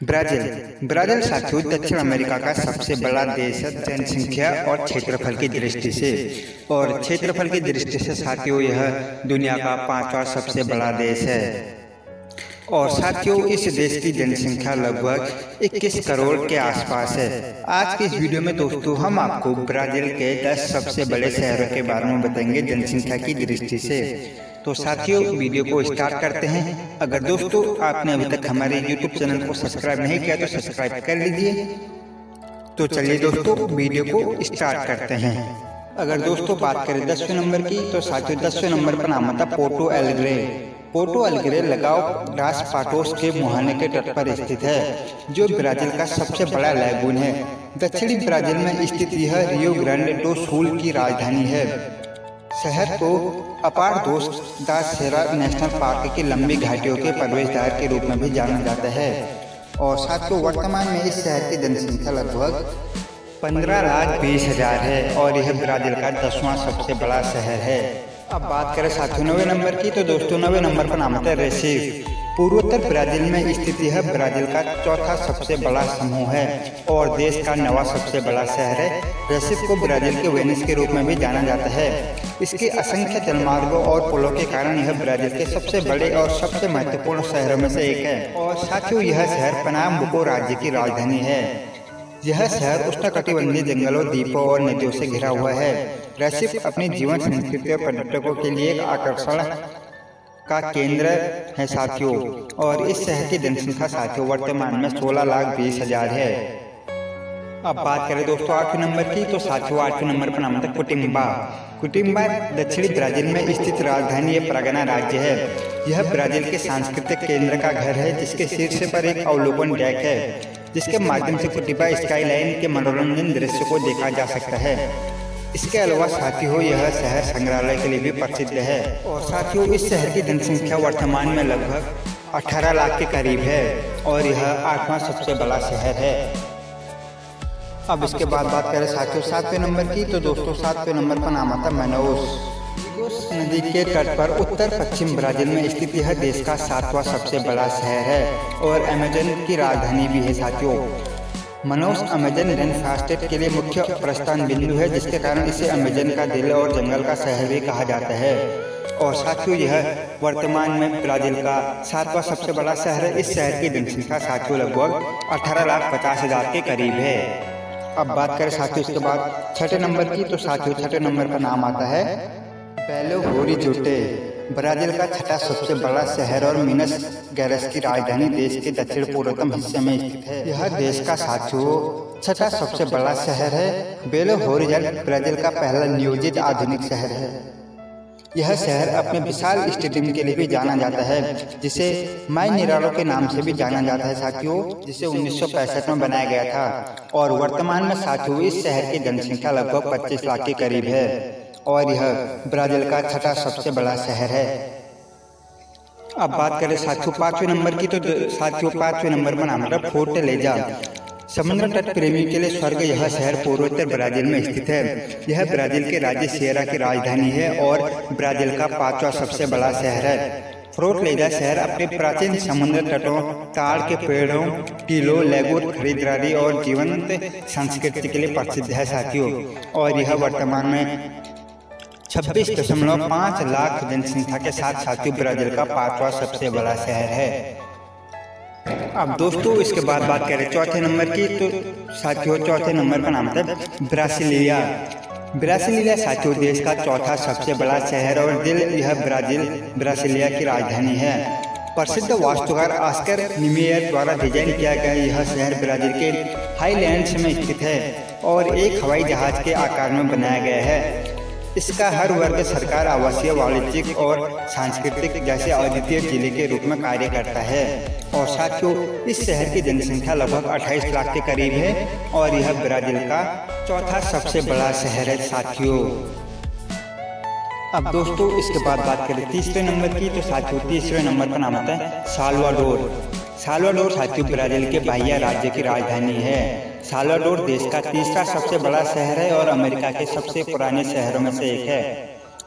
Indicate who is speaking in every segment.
Speaker 1: Brazil Brazil साथियों दक्षिण America का सबसे बड़ा देश है जनसंख्या और क्षेत्रफल की दृष्टि से। और क्षेत्रफल की दृष्टि से साथियों यह दुनिया का 5वां सबसे बड़ा देश है। और साथियों इस देश की जनसंख्या लगभग 21 करोड़ के आसपास है। आज के इस वीडियो में दोस्तों हम आपको ब्राजील के 10 सबसे बड़े शहरों के बारे में बताएंगे जनसंख्या की दृष्टि से। तो साथियों वीडियो को स्टार्ट करते हैं। अगर दोस्तों आपने अभी तक हमारे YouTube चैनल को सब्सक्राइब नहीं किया तो सब्सक्राइब कर लीजिए। तो चलिए दोस्तों वीडियो को स्टार्ट करते हैं। अगर दोस्तों बात करें 10वें नंबर की तो साथियों 10वें नंबर पर नाम आता पोर्टो एलेग्रे। पोर्टो एलेग्रे लगाव रास पाटोस के मुहाने के तट पर स्थित है, जो ब्राजील का सबसे बड़ा लैगून है। दक्षिणी ब्राजील में स्थित यह रियो ग्रांडे डो सुल की राजधानी है। शहर को अपार दोस दा सेरा नेशनल पार्क की लंबी घाटियों के प्रवेश द्वार के रूप में भी जाना जाता है। और साथियों वर्तमान में इस शहर की जनसंख्या लगभग 15,20,000 है और यह ब्राजील का 10वां सबसे बड़ा शहर है। अब बात करें साथियों 9वें नंबर की तो दोस्तों 9वें नंबर पर नाम आता है रेसिफ। पूर्वोत्तर ब्राजील में स्थित यह ब्राजील का चौथा सबसे बड़ा समूह है और देश का 9वां सबसे बड़ा शहर है। रेसिफ को ब्राजील के वेनिस के रूप में भी जाना जाता है। इसके असंख्य जलमार्गों और पुलों के कारण यह ब्राजील के सबसे बड़े और सबसे महत्वपूर्ण शहरों में से एक है। और साथियों यह शहर पनाम्बुको राज्य की राजधानी है। यह शहर उष्णकटिबंधीय जंगलों, द्वीपों और नदियों से घिरा हुआ है। रेसिफ अपनी जीवन संस्कृति और पर्यटकों के लिए एक आकर्षण का केंद्र है साथियों। और इस शहर की जनसंख्या साथियों वर्तमान में 16,20,000 है। अब बात करें दोस्तों 8वें नंबर की तो साथियों 8वें नंबर पर नाम आता है कुटिम्बा। कुटिम्बा दक्षिणी ब्राजील में स्थित राजधानी परगना राज्य है। यह ब्राजील के सांस्कृतिक केंद्र का घर है, जिसके शीर्ष पर एक अवलोकन डेक है, जिसके माध्यम से कुटिम्बा स्काईलाइन के मनोरंजन दृश्य को देखा जा सकता है। इसके अलावा साथियों यह शहर संग्रहालय के लिए भी प्रसिद्ध है। और साथियों इस शहर की जनसंख्या वर्तमान में लगभग 18 लाख के करीब है और यह 8वां सबसे बड़ा शहर है। अब इसके बाद बात करें साथियों 7वें नंबर की तो दोस्तों 7वें नंबर पर नाम आता मनौस। नदी के तट पर उत्तर पश्चिम ब्राजील में स्थित यह देश का 7वां सबसे बड़ा शहर है और अमेजन की राजधानी भी है साथियों। मनौस अमेजन रेन फॉरेस्ट के लिए मुख्य प्रस्थान बिंदु है, जिसके कारण इसे अमेजन का दिल और जंगल का शहर भी कहा जाता है। और साथियों यह वर्तमान में ब्राजील का 7वां सबसे बड़ा शहर है। इस शहर की जनसंख्या साथियों लगभग 18,50,000 के करीब है। अब बात करें साथियों इसके बाद 6ठे नंबर की तो साथियों 6ठे नंबर पर नाम आता है बेलो होरिज़ोंटे। ब्राजील का 6ठा सबसे बड़ा शहर और मिनस गेरास की राजधानी देश के दक्षिण पूर्वतम हिस्से में स्थित है। यह देश का साथियों 6ठा सबसे बड़ा शहर है। बेलो होरिज़ोंटे ब्राजील का पहला नियोजित आधुनिक शहर है। यह शहर अपने विशाल स्टेडियम के लिए भी जाना जाता है, जिसे माइनेरालो के नाम से भी जाना जाता है साथियों, जिसे 1965 में बनाया गया था। और वर्तमान में साथियों इस शहर की जनसंख्या लगभग 25 लाख के करीब है और यह ब्राजील का 6ठा सबसे बड़ा शहर है। अब बात करें साथियों 5वें नंबर की तो साथियों 5वें नंबर पर नाम आता है फोर्टलेजा। समुद्र तट प्रेमी के लिए स्वर्ग यह शहर पूर्वोत्तर ब्राजील में स्थित है। यह ब्राजील के राज्य सियरा की राजधानी है और ब्राजील का 5वां सबसे बड़ा शहर है। फोर्टलेजा शहर अपने प्राचीन समुद्र तटों, ताड़ के पेड़ों, टीलों, लेगून, खरीदारी और जीवंत संस्कृति के लिए प्रसिद्ध है साथियों। और यह वर्तमान में 26.5 लाख जनसंख्या के साथ साथियों ब्राजील का 5वां सबसे बड़ा शहर है। अब दोस्तों इसके बाद बात करें 4थे नंबर की तो साथियों 4थे नंबर का नाम है ब्रासिलिया। ब्रासिलिया साथियों देश का 4था सबसे बड़ा शहर और दिल यह ब्रासिलिया की राजधानी है। प्रसिद्ध वास्तुकार ऑस्कर निमेयर द्वारा डिजाइन किया गया यह शहर ब्राजील के हाईलैंड्स में स्थित है और एक हवाई जहाज के आकार में बनाया गया है। इसका हर वर्ग सरकार, आवासीय, वाणिज्यिक और सांस्कृतिक जैसे अद्वितीय जिले के रूप में कार्य करता है। और साथियों इस शहर की जनसंख्या लगभग 28 लाख के करीब है और यह ब्राजील का 4था सबसे बड़ा शहर है साथियों। अब दोस्तों इसके बाद बात करें 3रे नंबर की तो साथियों 3रे नंबर पर नाम आता है साल्वाडोर। साल्वाडोर साथियों ब्राजील के बाहिया राज्य की राजधानी है। साल्वाडोर देश का 3रा सबसे बड़ा शहर है और अमेरिका के सबसे पुराने शहरों में से एक है।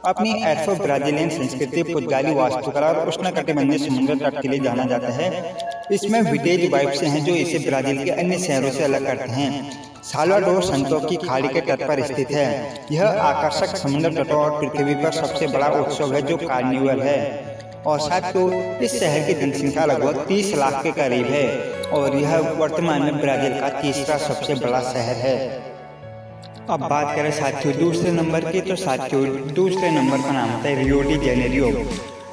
Speaker 1: अपनी एफ्रो ब्राजीलियन संस्कृति, पुर्तगाली वास्तुकला और उष्णकटिबंधीय समुद्र तट के लिए जाना जाता है। इसमें विंटेज वाइब्स हैं जो इसे ब्राजील के अन्य शहरों से अलग करते हैं। साल्वाडोर संतों की खाड़ी के तट पर स्थित है। यह आकर्षक समुद्र तटों और पृथ्वी पर सबसे बड़ा उत्सव है जो कार्निवल है। और साथियों, इस शहर की जनसंख्या लगभग 30 लाख के करीब है और यह वर्तमान में ब्राजील का तीसरा सबसे बड़ा शहर है। अब बात करें साथियों दूसरे नंबर की, तो साथियों दूसरे नंबर का नाम होता है Rio de Janeiro.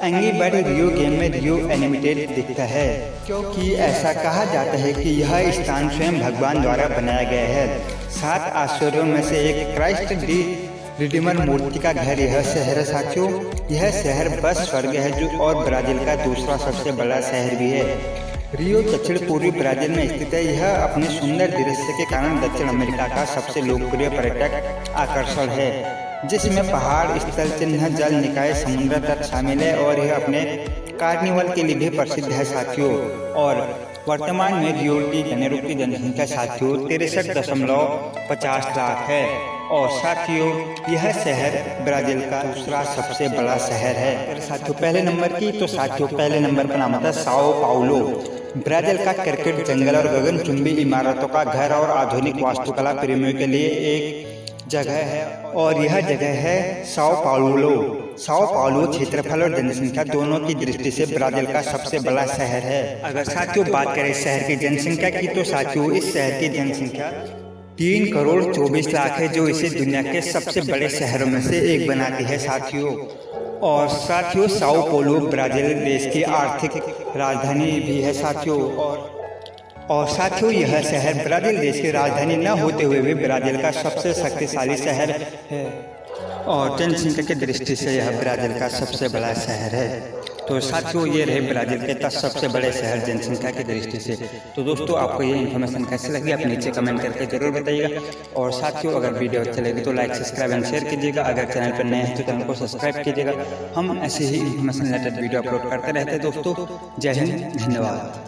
Speaker 1: Angry bird Rio game में रियो एनिमेटेड दिखता है क्योंकि ऐसा कहा जाता है कि यह स्थान स्वयं भगवान द्वारा बनाया गया है। 7 आश्चर्यों में से एक क्राइस्ट दी रिडीमर मूर्ति का घर यह शहर है साथियों। यह शहर बस स्वर्ग है जो और ब्राजील का दूसरा सबसे बड़ा शहर भी है। रियो दक्षिण पूर्वी ब्राजील में स्थित है। यह अपने सुंदर दृश्य के कारण दक्षिण अमेरिका का सबसे लोकप्रिय पर्यटक आकर्षण है, जिसमें पहाड़, स्थल चिन्ह, जल निकाय, समुद्र तट शामिल है और यह अपने कार्निवल के लिए भी प्रसिद्ध है साथियों। और वर्तमान में रियो डी जेनेरियो की जनसंख्या साथियों 63.50 लाख है। और साथियों यह शहर ब्राजील का दूसरा सबसे बड़ा शहर है। साथियों पहले नंबर की, तो साथियों पहले नंबर पर नाम होता है साओ पाउलो। ब्राजील का क्रिकेट जंगल और गगनचुंबी इमारतों का घर और आधुनिक वास्तुकला प्रेमियों के लिए एक जगह है और यह जगह है साओ पाउलो। साओ पाउलो क्षेत्रफल और जनसंख्या दोनों की दृष्टि से ब्राजील का सबसे बड़ा शहर है। अगर साथियों बात करें शहर की जनसंख्या की, तो साथियों इस शहर की जनसंख्या 3 करोड़ 24 लाख है, जो इसे दुनिया के सबसे बड़े शहरों में से एक बनाती है साथियों। और साथियों साओ पाउलो ब्राजील देश की आर्थिक राजधानी भी है साथियों। और साथियों यह शहर ब्राजील देश की राजधानी न होते हुए भी ब्राजील का सबसे शक्तिशाली शहर है और जनसंख्या की दृष्टि से यह ब्राजील का सबसे बड़ा शहर है। तो साथियों ये रहे ब्राजील के 10 सबसे बड़े शहर जनसंख्या की दृष्टि से। तो दोस्तों आपको ये इन्फॉर्मेशन कैसी लगी आप नीचे कमेंट करके जरूर बताइएगा। और साथियों अगर वीडियो अच्छी लगी तो लाइक, सब्सक्राइब एंड शेयर कीजिएगा। अगर चैनल पर नए हैं तो चैनल को सब्सक्राइब कीजिएगा। हम ऐसे ही इन्फॉर्मेशन रिलेटेड वीडियो अपलोड करते रहते हैं दोस्तों। जय हिंद, धन्यवाद।